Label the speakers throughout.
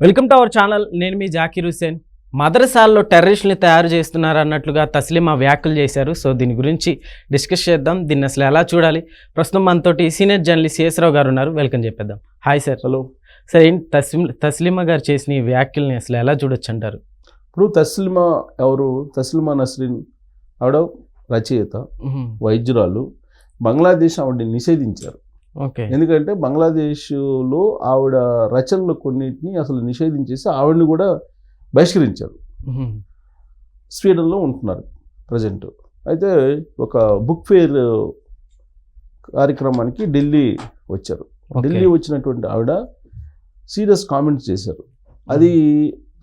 Speaker 1: Welcome to our channel. నేను మీ జాకీర్ హుస్సేన్. మదరసాల్లో టెర్రరిస్టులు తయారు చేస్తున్నారు అన్నట్లుగా తస్లీమా వ్యాఖ్యలు చేశారు. సో దీని గురించి డిస్కస్ చేద్దాం. దీన్ని అసలు ఎలా చూడాలి? ప్రస్తుతం మనతోటి సీనియర్ జర్నలిస్ట్ సిఎస్రావు గారు ఉన్నారు. వెల్కమ్ చెప్పేద్దాం. Hi sir.
Speaker 2: హలో
Speaker 1: సార్, ఏంటి తస్లీమా గారు చేసిన ఈ వ్యాఖ్యల్ని అసలు ఎలా చూడొచ్చు అంటారు?
Speaker 2: ఇప్పుడు తస్లీమా ఎవరు? తస్లీమా నస్రీన్ ఆవిడ రచయిత, వైద్యురాలు. బంగ్లాదేశ్ ఆవిడని నిషేధించారు.
Speaker 1: ఓకే.
Speaker 2: ఎందుకంటే బంగ్లాదేశ్లో ఆవిడ రచనలు కొన్నిటిని అసలు నిషేధించేసి ఆవిడని కూడా బహిష్కరించారు. స్వీడన్లో ఉంటున్నారు ప్రజెంట్. అయితే ఒక బుక్ ఫేర్ కార్యక్రమానికి ఢిల్లీ వచ్చారు. ఢిల్లీ వచ్చినటువంటి ఆవిడ సీరియస్ కామెంట్స్ చేశారు. అది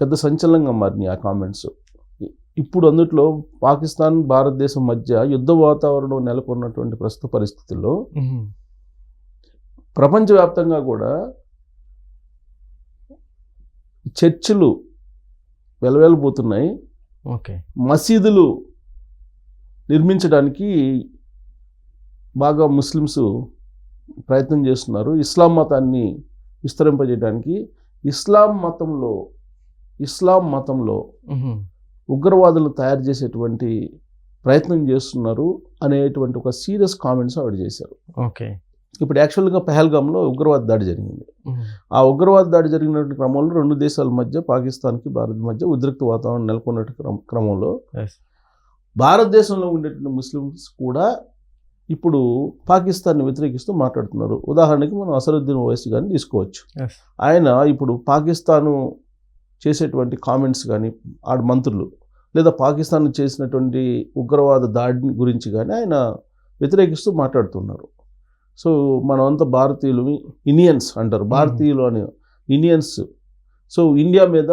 Speaker 2: పెద్ద సంచలనంగా మారినాయి ఆ కామెంట్స్. ఇప్పుడు అందుట్లో పాకిస్తాన్ భారతదేశం మధ్య యుద్ధ వాతావరణం నెలకొన్నటువంటి ప్రస్తుత పరిస్థితుల్లో ప్రపంచవ్యాప్తంగా కూడా చర్చిలు వెలవెలబోతున్నాయి.
Speaker 1: ఓకే.
Speaker 2: మసీదులు నిర్మించడానికి బాగా ముస్లిమ్స్ ప్రయత్నం చేస్తున్నారు. ఇస్లాం మతాన్ని విస్తరింపజేయడానికి. ఇస్లాం మతంలో ఉగ్రవాదులు తయారు చేసేటువంటి ప్రయత్నం చేస్తున్నారు అనేటువంటి ఒక సీరియస్ కామెంట్స్ ఆవిడ చేశారు.
Speaker 1: ఓకే.
Speaker 2: ఇప్పుడు యాక్చువల్గా పెహల్గాంలో ఉగ్రవాద దాడి జరిగింది. ఆ ఉగ్రవాద దాడి జరిగినటువంటి క్రమంలో రెండు దేశాల మధ్య, పాకిస్తాన్కి భారత్ మధ్య ఉద్రిక్త వాతావరణం నెలకొన్న క్రమంలో భారతదేశంలో ఉండేటువంటి ముస్లిమ్స్ కూడా ఇప్పుడు పాకిస్తాన్ని వ్యతిరేకిస్తూ మాట్లాడుతున్నారు. ఉదాహరణకి మనం అసదుద్దీన్ ఓవైసీ గారిని తీసుకోవచ్చు. ఆయన ఇప్పుడు పాకిస్తాను చేసేటువంటి కామెంట్స్ కానీ, ఆడ మంత్రులు లేదా పాకిస్తాన్ చేసినటువంటి ఉగ్రవాద దాడి గురించి కానీ ఆయన వ్యతిరేకిస్తూ మాట్లాడుతున్నారు. సో మనమంతా భారతీయులు, ఇండియన్స్ అంటారు, భారతీయులు అని ఇండియన్స్. సో ఇండియా మీద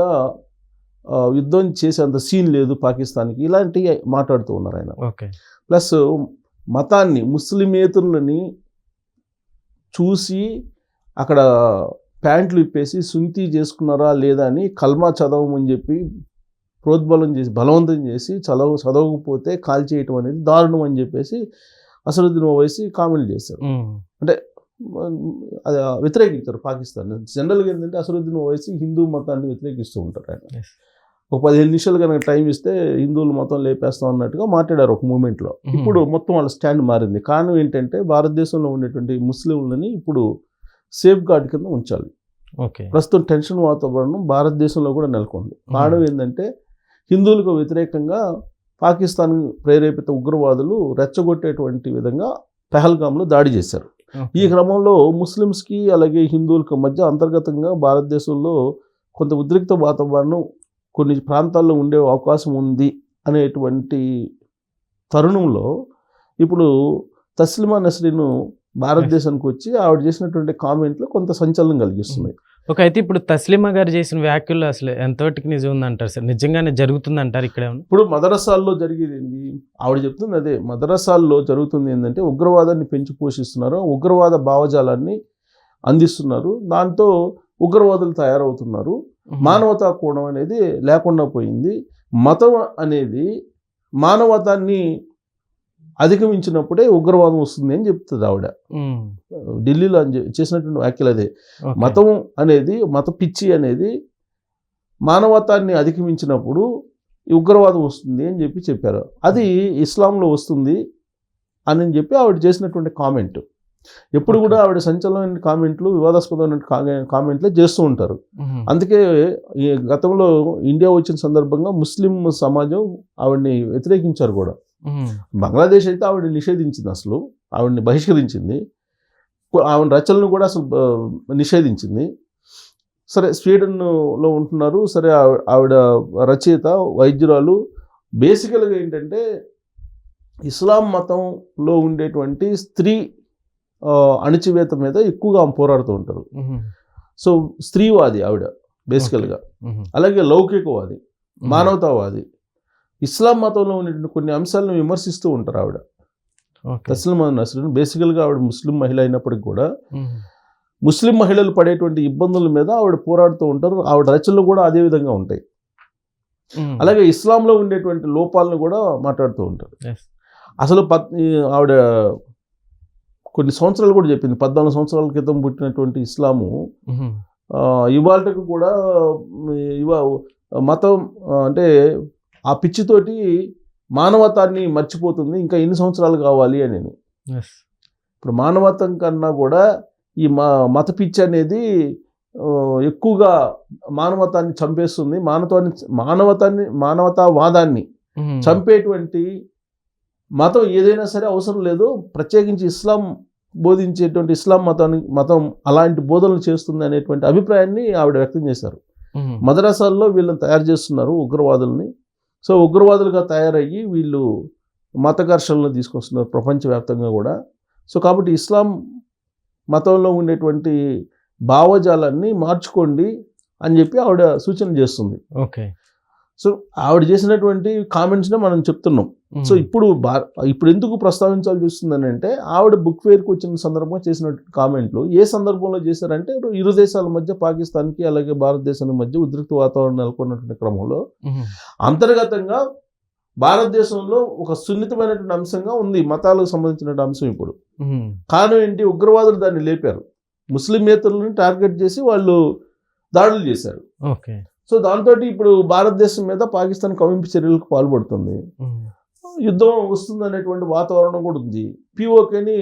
Speaker 2: యుద్ధం చేసేంత సీన్ లేదు పాకిస్తాన్కి, ఇలాంటివి మాట్లాడుతూ ఉన్నారు ఆయన.
Speaker 1: ఓకే.
Speaker 2: ప్లస్ మతాన్ని, ముస్లిమేతరులని చూసి అక్కడ ప్యాంట్లు ఇప్పేసి సుంతి చేసుకున్నారా లేదా అని కల్మా చదవమని చెప్పి ప్రోద్బలం చేసి, బలవంతం చేసి చదవకపోతే కాల్ చేయటం అనేది దారుణం అని చెప్పేసి అసదుద్దీన్ ఓవైసీ కామెంట్ చేశారు. అంటే అది వ్యతిరేకించారు పాకిస్తాన్. జనరల్గా ఏంటంటే అసదుద్దీన్ ఓవైసీ హిందూ మతాన్ని వ్యతిరేకిస్తూ ఉంటారు. ఆయన ఒక 15 నిమిషాలు కనుక టైం ఇస్తే హిందువుల మతం లేపేస్తాం అన్నట్టుగా మాట్లాడారు ఒక మూమెంట్లో. ఇప్పుడు మొత్తం వాళ్ళ స్టాండ్ మారింది. కారణం ఏంటంటే భారతదేశంలో ఉండేటువంటి ముస్లింలని ఇప్పుడు సేఫ్ గార్డ్ కింద ఉంచాలి.
Speaker 1: ఓకే.
Speaker 2: ప్రస్తుతం టెన్షన్ వాతావరణం భారతదేశంలో కూడా నెలకొంది. కారణం ఏంటంటే హిందువులకు వ్యతిరేకంగా పాకిస్తాన్ ప్రేరేపిత ఉగ్రవాదులు రెచ్చగొట్టేటువంటి విధంగా పెహల్గాంలో దాడి చేశారు. ఈ క్రమంలో ముస్లిమ్స్కి అలాగే హిందువులకు మధ్య అంతర్గతంగా భారతదేశంలో కొంత ఉద్రిక్త వాతావరణం కొన్ని ప్రాంతాల్లో ఉండే అవకాశం ఉంది అనేటువంటి తరుణంలో ఇప్పుడు తస్లీమా నస్రీన్ భారతదేశానికి వచ్చి ఆవిడ చేసినటువంటి కామెంట్లు కొంత సంచలనం కలిగిస్తున్నాయి.
Speaker 1: ఓకే. అయితే ఇప్పుడు తస్లీమా గారు చేసిన వ్యాఖ్యలు అసలు ఎంతటికి నిజం ఉందంటారు సార్? నిజంగానే జరుగుతుందంటారు? ఇక్కడ
Speaker 2: ఇప్పుడు మదరసాల్లో జరిగేది ఏంది? ఆవిడ చెప్తుంది అదే. మదరసాల్లో జరుగుతుంది ఏంటంటే ఉగ్రవాదాన్ని పెంచి పోషిస్తున్నారు, ఉగ్రవాద భావజాలాన్ని అందిస్తున్నారు, దాంతో ఉగ్రవాదులు తయారవుతున్నారు. మానవతా కోణం అనేది లేకుండా పోయింది. మతం అనేది మానవతాన్ని అధిగమించినప్పుడే ఉగ్రవాదం వస్తుంది అని చెప్తుంది ఆవిడ. ఢిల్లీలో చేసినటువంటి వ్యాఖ్యలు అదే. మతం అనేది, మత పిచ్చి అనేది మానవతాన్ని అధిగమించినప్పుడు ఉగ్రవాదం వస్తుంది అని చెప్పారు. అది ఇస్లాంలో వస్తుంది అని చెప్పి ఆవిడ చేసినటువంటి కామెంట్. ఎప్పుడు కూడా ఆవిడ సంచలనమైన కామెంట్లు, వివాదాస్పదమైన కామెంట్లే చేస్తూ ఉంటారు. అందుకే ఈ గతంలో ఇండియా వచ్చిన సందర్భంగా ముస్లిం సమాజం ఆవిడని వ్యతిరేకించారు కూడా. బంగ్లాదేశ్ అయితే ఆవిడ నిషేధించింది, అసలు ఆవిడని బహిష్కరించింది. ఆవిడ రచనలు కూడా అసలు నిషేధించింది. సరే, స్వీడన్లో ఉంటున్నారు. సరే, ఆవిడ రచయిత, వైద్యురాలు. బేసికల్గా ఏంటంటే ఇస్లాం మతంలో ఉండేటువంటి స్త్రీ అణచివేత మీద ఎక్కువగా ఆమె పోరాడుతూ ఉంటారు. సో స్త్రీవాది ఆవిడ బేసికల్గా. అలాగే లౌకికవాది, మానవతావాది. ఇస్లాం మతంలో ఉన్నటువంటి కొన్ని అంశాలను విమర్శిస్తూ ఉంటారు ఆవిడ. తస్లీమా నస్రీన్ బేసికల్గా ఆవిడ ముస్లిం మహిళ అయినప్పటికీ కూడా ముస్లిం మహిళలు పడేటువంటి ఇబ్బందుల మీద ఆవిడ పోరాడుతూ ఉంటారు. ఆవిడ రచనలు కూడా అదే విధంగా ఉంటాయి. అలాగే ఇస్లాంలో ఉండేటువంటి లోపాలను కూడా మాట్లాడుతూ ఉంటారు. అసలు ఆవిడ కొన్ని సంవత్సరాలు కూడా చెప్పింది. 14 సంవత్సరాల క్రితం పుట్టినటువంటి ఇస్లాము ఇవాళకు కూడా ఇవ మతం అంటే ఆ పిచ్చితోటి మానవతాన్ని మర్చిపోతుంది, ఇంకా ఎన్ని సంవత్సరాలు కావాలి అని. ఇప్పుడు మానవతం కన్నా కూడా ఈ మత పిచ్చి అనేది ఎక్కువగా మానవతాన్ని చంపేస్తుంది. మానవతావాదాన్ని చంపేటువంటి మతం ఏదైనా సరే అవసరం లేదు. ప్రత్యేకించి ఇస్లాం బోధించేటువంటి ఇస్లాం మతం అలాంటి బోధనలు చేస్తుంది అనేటువంటి అభిప్రాయాన్ని ఆవిడ వ్యక్తం చేశారు. మదరసాల్లో వీళ్ళని తయారు చేస్తున్నారు ఉగ్రవాదుల్ని. సో ఉగ్రవాదులుగా తయారయ్యి వీళ్ళు మత ఘర్షణలు తీసుకొస్తున్నారు ప్రపంచవ్యాప్తంగా కూడా. సో కాబట్టి ఇస్లాం మతంలో ఉండేటువంటి భావజాలాన్ని మార్చుకోండి అని చెప్పి ఆవిడ సూచన చేస్తుంది.
Speaker 1: ఓకే.
Speaker 2: సో ఆవిడ చేసినటువంటి కామెంట్స్నే మనం చెప్తున్నాం. సో ఇప్పుడు ఎందుకు ప్రస్తావించాల్సి వస్తుందని అంటే, ఆవిడ బుక్ ఫేర్కి వచ్చిన సందర్భంగా చేసినటువంటి కామెంట్లు ఏ సందర్భంలో చేశారంటే, ఇరు దేశాల మధ్య పాకిస్తాన్కి అలాగే భారతదేశానికి మధ్య ఉద్రిక్త వాతావరణం నెలకొన్నటువంటి క్రమంలో అంతర్గతంగా భారతదేశంలో ఒక సున్నితమైనటువంటి అంశంగా ఉంది మతాలకు సంబంధించిన అంశం. ఇప్పుడు కారణం ఏంటి, ఉగ్రవాదులు దాన్ని లేపారు. ముస్లిమేతరులను టార్గెట్ చేసి వాళ్ళు దాడులు చేశారు.
Speaker 1: ఓకే.
Speaker 2: సో దాంతో ఇప్పుడు భారతదేశం మీద పాకిస్తాన్ కవింపు చర్యలకు పాల్పడుతుంది. యుద్ధం వస్తుంది అనేటువంటి వాతావరణం కూడా ఉంది. పిఓకేని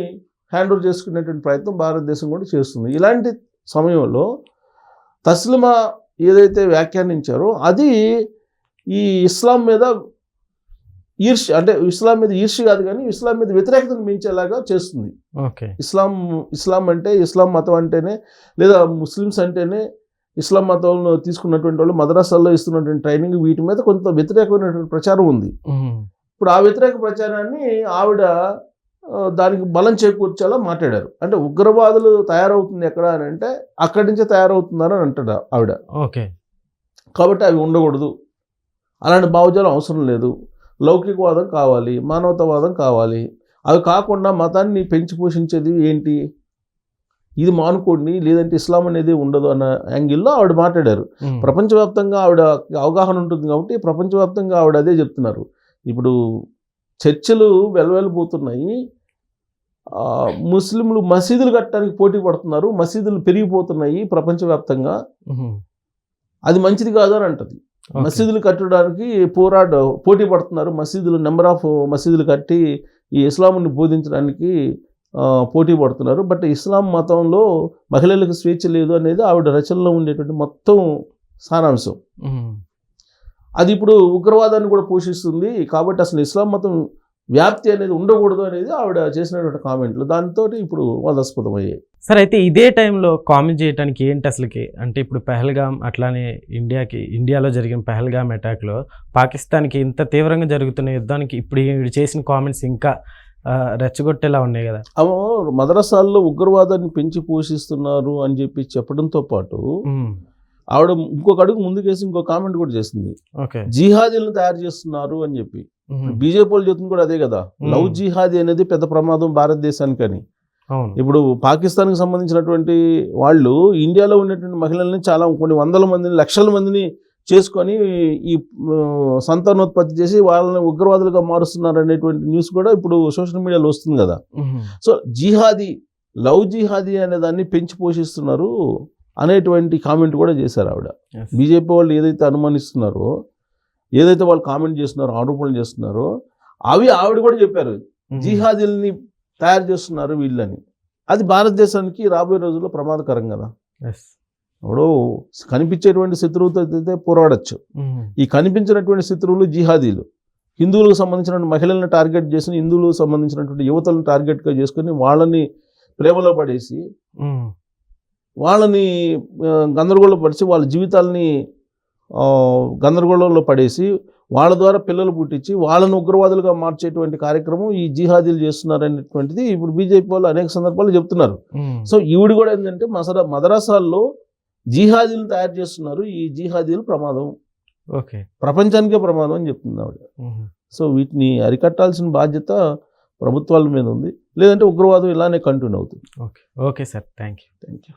Speaker 2: హ్యాండ్ ఓవర్ చేసుకునేటువంటి ప్రయత్నం భారతదేశం కూడా చేస్తుంది. ఇలాంటి సమయంలో తస్లిమా ఏదైతే వ్యాఖ్యానించారో అది ఈ ఇస్లాం మీద ఈర్ష్య, అంటే ఇస్లాం మీద ఈర్ష్య కాదు కానీ ఇస్లాం మీద వ్యతిరేకతను మించేలాగా చేస్తుంది.
Speaker 1: ఓకే.
Speaker 2: ఇస్లాం అంటే ఇస్లాం మతం అంటేనే, లేదా ముస్లిమ్స్ అంటేనే, ఇస్లాం మతంలో తీసుకున్నటువంటి వాళ్ళు మద్రసాల్లో ఇస్తున్నటువంటి ట్రైనింగ్, వీటి మీద కొంత వ్యతిరేకమైనటువంటి ప్రచారం ఉంది. ఇప్పుడు ఆ వ్యతిరేక ప్రచారాన్ని ఆవిడ దానికి బలం చేకూర్చేలా మాట్లాడారు. అంటే ఉగ్రవాదులు తయారవుతుంది ఎక్కడ అని అంటే అక్కడి నుంచే తయారవుతున్నారని అంటాడు ఆవిడ.
Speaker 1: ఓకే.
Speaker 2: కాబట్టి అవి ఉండకూడదు, అలాంటి భావజాలం అవసరం లేదు, లౌకికవాదం కావాలి, మానవతావాదం కావాలి. అవి కాకుండా మతాన్ని పెంచి పోషించేది ఏంటి, ఇది మానుకోండి, లేదంటే ఇస్లాం అనేది ఉండదు అన్న యాంగిల్లో ఆవిడ మాట్లాడారు. ప్రపంచవ్యాప్తంగా ఆవిడ అవగాహన ఉంటుంది కాబట్టి ప్రపంచవ్యాప్తంగా ఆవిడ అదే చెప్తున్నారు. ఇప్పుడు చర్చలు వెలవెలిపోతున్నాయి, ముస్లింలు మసీదులు కట్టడానికి పోటీ పడుతున్నారు, మసీదులు పెరిగిపోతున్నాయి ప్రపంచవ్యాప్తంగా, అది మంచిది కాదు అని అంటది. మసీదులు కట్టడానికి పోటీ పడుతున్నారు, నెంబర్ ఆఫ్ మసీదులు కట్టి ఈ ఇస్లాంని బోధించడానికి పోటీ పడుతున్నారు. బట్ ఇస్లాం మతంలో మహిళలకు స్వేచ్ఛ లేదు అనేది ఆవిడ రచనలో ఉండేటువంటి మొత్తం సారాంశం. అది ఇప్పుడు ఉగ్రవాదాన్ని కూడా పోషిస్తుంది, కాబట్టి అసలు ఇస్లాం మతం వ్యాప్తి అనేది ఉండకూడదు అనేది ఆవిడ చేసినటువంటి కామెంట్లు దాంతో ఇప్పుడు వాదాస్పదమయ్యాయి.
Speaker 1: సార్, అయితే ఇదే టైంలో కామెంట్ చేయడానికి ఏంటి అసలుకి అంటే, ఇప్పుడు పెహల్గామ్ అట్లానే ఇండియాలో జరిగిన పెహల్గామ్ అటాక్లో పాకిస్తాన్కి ఇంత తీవ్రంగా జరుగుతున్న యుద్ధానికి ఇప్పుడు ఈవిడ చేసిన కామెంట్స్ ఇంకా రెచ్చగొట్టేలా ఉన్నాయి కదా.
Speaker 2: మదరసాల్లో ఉగ్రవాదాన్ని పెంచి పోషిస్తున్నారు అని చెప్పి చెప్పడంతో పాటు ఆవిడ ఇంకొక అడుగు ముందుకేసి ఇంకో కామెంట్ కూడా చేసింది, జిహాదీలను తయారు చేస్తున్నారు అని చెప్పి. బీజేపీ వాళ్ళు చెప్తుంది కూడా అదే కదా, లవ్ జిహాదీ అనేది పెద్ద ప్రమాదం భారతదేశానికి అని. ఇప్పుడు పాకిస్తాన్కి సంబంధించినటువంటి వాళ్ళు ఇండియాలో ఉన్నటువంటి మహిళల్ని కొన్ని వందల మందిని, లక్షల మందిని చేసుకొని ఈ సంతానోత్పత్తి చేసి వాళ్ళని ఉగ్రవాదులుగా మారుస్తున్నారు అనేటువంటి న్యూస్ కూడా ఇప్పుడు సోషల్ మీడియాలో వస్తుంది కదా. సో లవ్ జిహాదీ అనే దాన్ని పెంచి పోషిస్తున్నారు అనేటువంటి కామెంట్ కూడా చేశారు ఆవిడ. బీజేపీ వాళ్ళు ఏదైతే అనుమానిస్తున్నారో, ఏదైతే వాళ్ళు కామెంట్ చేస్తున్నారో, ఆరోపణలు చేస్తున్నారో, అవి ఆవిడ కూడా చెప్పారు, జిహాదీలని తయారు చేస్తున్నారు వీళ్ళని. అది భారతదేశానికి రాబోయే రోజుల్లో ప్రమాదకరం కదా. ఇప్పుడు కనిపించేటువంటి శత్రువుతో అయితే పోరాడచ్చు, ఈ కనిపించినటువంటి శత్రువులు జిహాదీలు, హిందువులకు సంబంధించినటువంటి మహిళలను టార్గెట్ చేసి, హిందువులకు సంబంధించినటువంటి యువతలను టార్గెట్గా చేసుకుని వాళ్ళని ప్రేమలో పడేసి, వాళ్ళని గందరగోళపరిచి, వాళ్ళ జీవితాలని గందరగోళంలో పడేసి, వాళ్ళ ద్వారా పిల్లలు పుట్టించి వాళ్ళను ఉగ్రవాదులుగా మార్చేటువంటి కార్యక్రమం ఈ జిహాదీలు చేస్తున్నారు అనేటువంటిది ఇప్పుడు బీజేపీ వాళ్ళు అనేక సందర్భాలు చెప్తున్నారు. సో ఈవిడ కూడా ఏంటంటే మదరసాల్లో జిహాదీలు తయారు చేస్తున్నారు, ఈ జిహాదీలు ప్రమాదం, ప్రపంచానికే ప్రమాదం అని చెప్తుంది ఆవిడ. సో వీటిని అరికట్టాల్సిన బాధ్యత ప్రభుత్వాల మీద ఉంది, లేదంటే ఉగ్రవాదం ఇలానే కంటిన్యూ అవుతుంది.
Speaker 1: Okay sir, thank you.